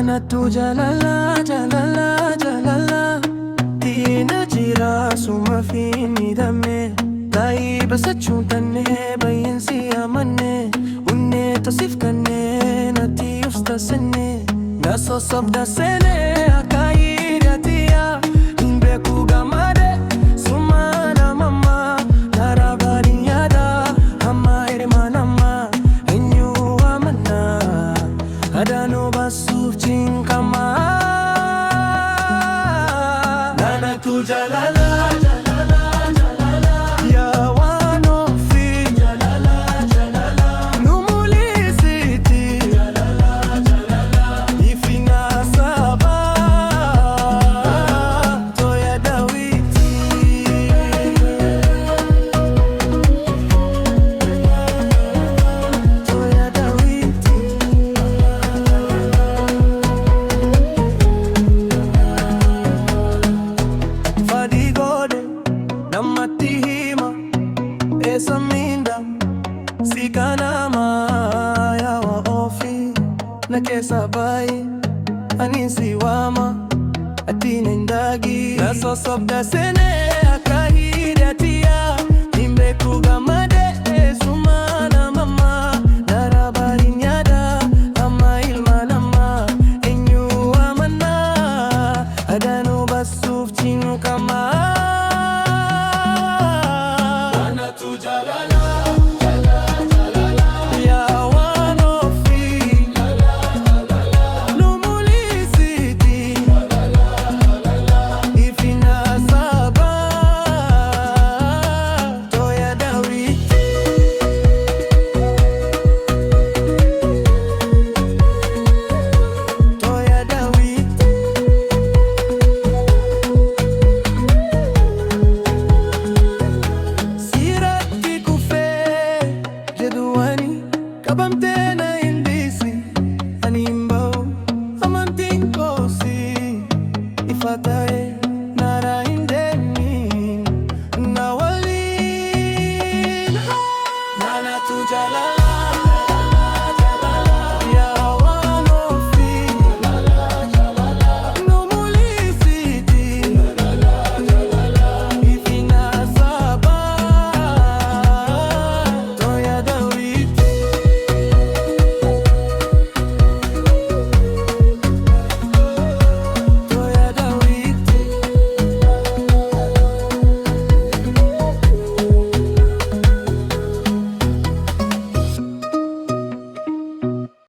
Nana tu jalala, jalala, jalala. Tina jira suma fini dame. Dai bas chutane bayin si amane. Unne tasif kane nati usta sene. Naso sabda sene akai ratia. Imbe kuga mare sumana mama. Nara barinyada amma irmanama. Enyu amana adano basuf chinkama. Nana tu jalala. Namatihima esa minda sikanama ya wa ofi na kesa bai anisi wama atine ndagi naso sobda sene akahiri atia nimbe kugamade sumana mama narabari nyada ama ilmanama enyu amana adano basuf chinu kama. Kabamtena indisi animbo amantin kosi ifatae nara indeni nawalin nana tu jalala.